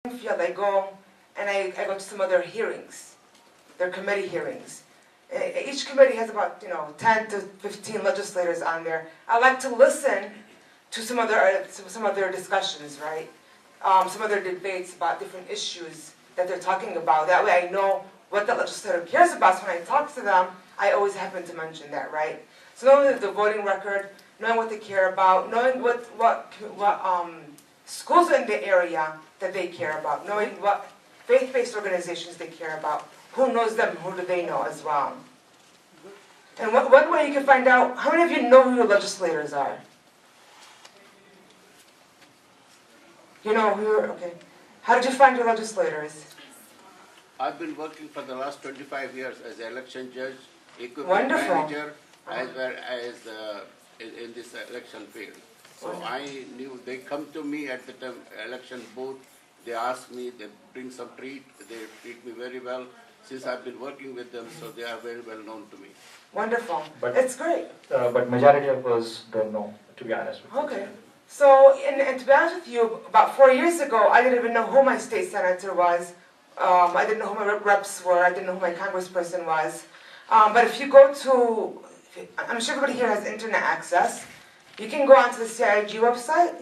Field, I go and I go to some of their hearings, their committee hearings. Each committee has about 10 to 15 legislators on there. I like to listen to some of their discussions, right? Some of their debates about different issues that they're talking about. That way I know what the legislator cares about. So when I talk to them, I always happen to mention that, right? So knowing the voting record, knowing what they care about, knowing what schools in the area that they care about, knowing what faith-based organizations they care about, who knows them, who do they know as well. And one way you can find out, how many of you know who your legislators are? You know who you're, okay. How did you find your legislators? I've been working for the last 25 years as an election judge, equipment Wonderful. manager, as well as in this election field. So Wonderful. I knew they come to me at the time, election booth. They ask me, they bring some treat. They treat me very well. Since I've been working with them, so they are very well known to me. Wonderful. But, it's great. But majority of us don't know, to be honest with you. Okay. So, and to be honest with you, about 4 years ago, I didn't even know who my state senator was. I didn't know who my reps were. I didn't know who my congressperson was. But if you go to, I'm sure everybody here has internet access. You can go onto the CIG website,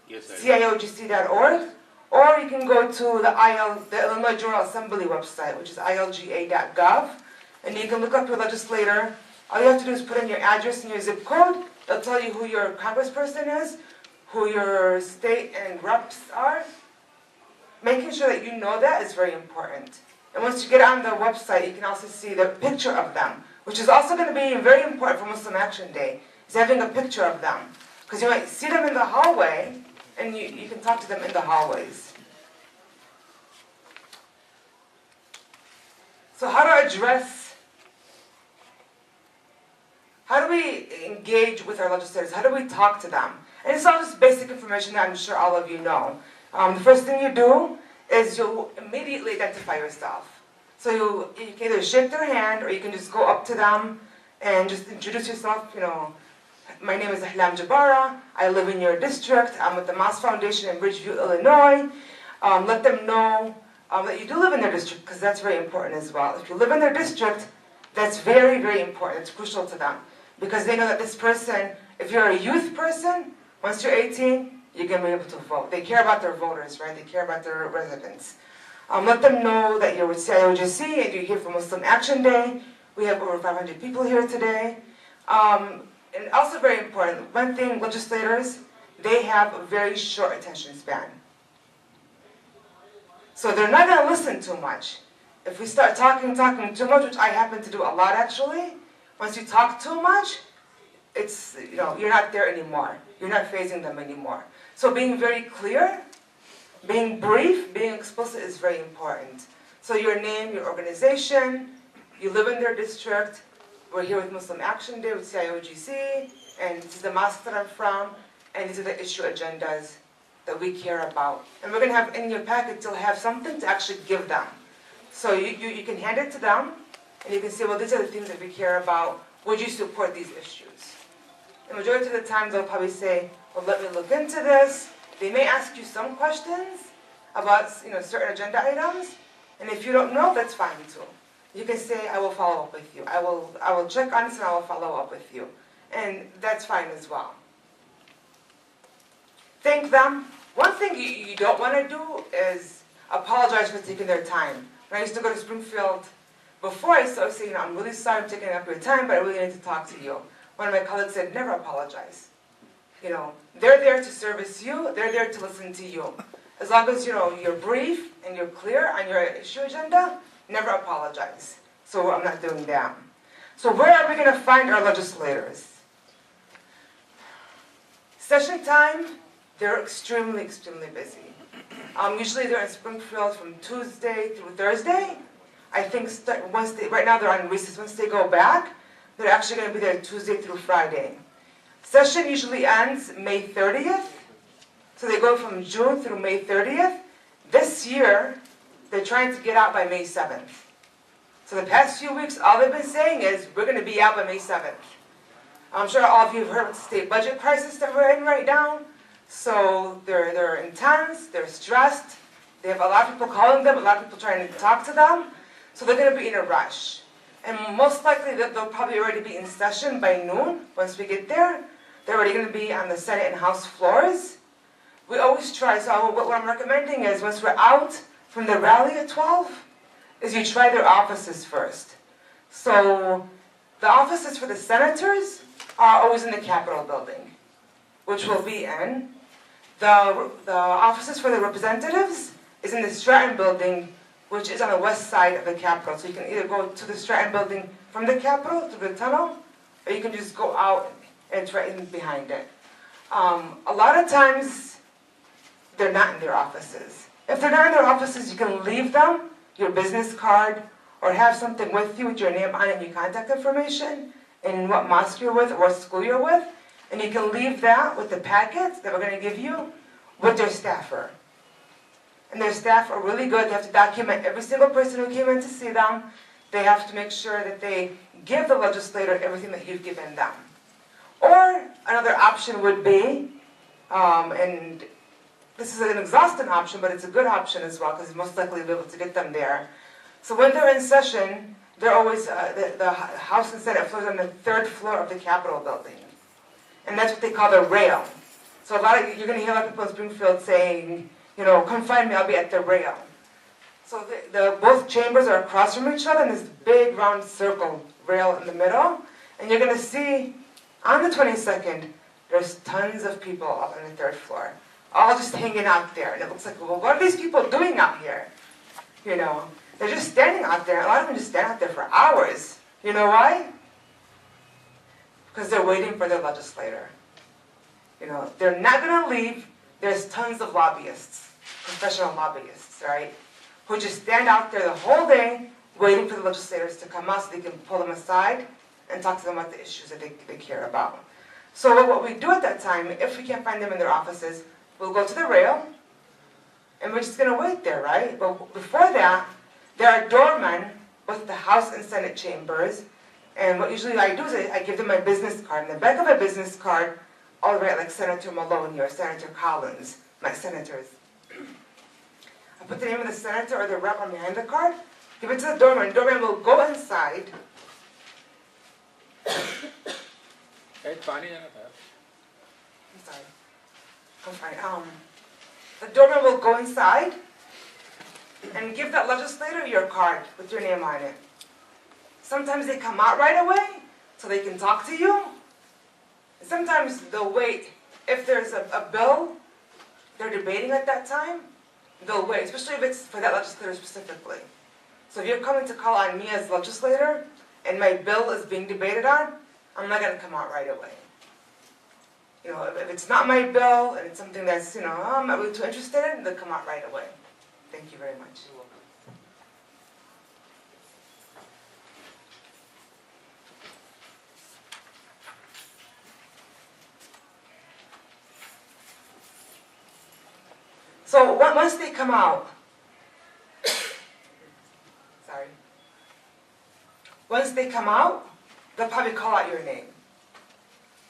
Yes, I ciogc.org, or you can go to the Illinois General Assembly website, which is ilga.gov, and you can look up your legislator. All you have to do is put in your address and your zip code. It'll tell you who your congressperson is, who your state and reps are. Making sure that you know that is very important. And once you get on the website, you can also see the picture of them, which is also going to be very important for Muslim Action Day, is having a picture of them. Because you might see them in the hallway, and you can talk to them in the hallways. So how do we engage with our legislators? How do we talk to them? And it's all just basic information that I'm sure all of you know. The first thing you do is you'll immediately identify yourself. So you can either shake their hand or you can just go up to them and just introduce yourself. My name is Ahlam Jabra. I live in your district. I'm with the Moss Foundation in Bridgeview, Illinois. Let them know that you do live in their district, because that's very important as well. If you live in their district, that's very, very important. It's crucial to them, because they know that this person, if you're a youth person, once you're 18, you're going to be able to vote. They care about their voters, right? They care about their residents. Let them know that you're with CIOGC and you're here for Muslim Action Day. We have over 500 people here today. And also very important, one thing, legislators, they have a very short attention span. So they're not going to listen too much. If we start talking too much, which I happen to do a lot actually, once you talk too much, it's, you're not there anymore. You're not phasing them anymore. So being very clear, being brief, being explicit is very important. So your name, your organization, you live in their district. We're here with Muslim Action Day with CIOGC, and this is the mosque that I'm from, and these are the issue agendas that we care about. And we're going to have in your packet, you'll have something to actually give them. So you can hand it to them, and you can say, well, these are the things that we care about. Would you support these issues? The majority of the time, they'll probably say, well, let me look into this. They may ask you some questions about certain agenda items, and if you don't know, that's fine too. You can say, I will follow up with you. I will check on this and I will follow up with you. And that's fine as well. Thank them. One thing you don't want to do is apologize for taking their time. When I used to go to Springfield, before I started saying, I'm really sorry I'm taking up your time, but I really need to talk to you. One of my colleagues said, never apologize. They're there to service you. They're there to listen to you. As long as you're brief and you're clear on your issue agenda, never apologize. So I'm not doing that. So where are we going to find our legislators? Session time, they're extremely, extremely busy. Usually they're in Springfield from Tuesday through Thursday. I think right now they're on recess. Once they go back, they're actually going to be there Tuesday through Friday. Session usually ends May 30th. So they go from June through May 30th. This year, they're trying to get out by May 7th. So the past few weeks, all they've been saying is, we're going to be out by May 7th. I'm sure all of you have heard of the state budget crisis that we're in right now. So they're intense, they're stressed, They have a lot of people calling them, a lot of people trying to talk to them, so they're going to be in a rush. And most likely they'll probably already be in session by noon. Once we get there, they're already going to be on the Senate and House floors. We always try, so what I'm recommending is once we're out from the rally at 12, is you try their offices first. So the offices for the senators are always in the Capitol building, which will be in. The offices for the representatives is in the Stratton building, which is on the west side of the Capitol. So you can either go to the Stratton building from the Capitol through the tunnel, or you can just go out and it's right in behind it. A lot of times, they're not in their offices. If they're not in their offices, you can leave them your business card or have something with you with your name on it and your contact information and what mosque you're with or what school you're with. And you can leave that with the packets that we're going to give you with their staffer. And their staff are really good. They have to document every single person who came in to see them. They have to make sure that they give the legislator everything that you've given them. Or another option would be, and this is an exhausting option, but it's a good option as well because most likely you'll be able to get them there. So when they're in session, they're always, the House and Senate floors on the third floor of the Capitol building. And that's what they call the rail. So you're going to hear a lot of people in Springfield saying, you know, come find me, I'll be at the rail. So both chambers are across from each other in this big round circle rail in the middle. And you're going to see on the 22nd, there's tons of people up on the third floor, all just hanging out there. And it looks like, well, what are these people doing out here? You know, they're just standing out there. A lot of them just stand out there for hours. You know why? Because they're waiting for their legislator. You know, they're not going to leave. There's tons of lobbyists, professional lobbyists, right, who just stand out there the whole day waiting for the legislators to come out so they can pull them aside and talk to them about the issues that they care about. So what we do at that time, if we can't find them in their offices, we'll go to the rail, and we're just going to wait there, right? But before that, there are doormen with the House and Senate chambers, and what usually I do is I give them my business card. In the back of my business card, I'll write like Senator Maloney or Senator Collins, my senators. I put the name of the senator or the rep on behind the card, give it to the doorman. The doorman will go inside. I'm sorry. I'm fine. The doorman will go inside and give that legislator your card with your name on it. Sometimes they come out right away so they can talk to you. Sometimes they'll wait. If there's a bill they're debating at that time, they'll wait, especially if it's for that legislator specifically. So if you're coming to call on me as legislator and my bill is being debated on, I'm not going to come out right away. You know, if it's not my bill and it's something that's, you know, I'm not really too interested in, they'll come out right away. Thank you very much. So once they come out, sorry, once they come out, they'll probably call out your name.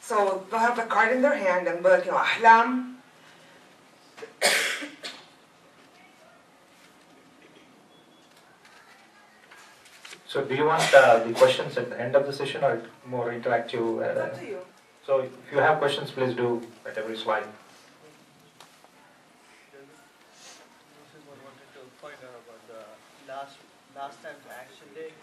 So they'll have the card in their hand and be like, you know, Ahlam. So do you want the questions at the end of the session or more interactive? It's up to you. So if you have questions, please do at every slide. This is what I wanted to find out about the last time's action day.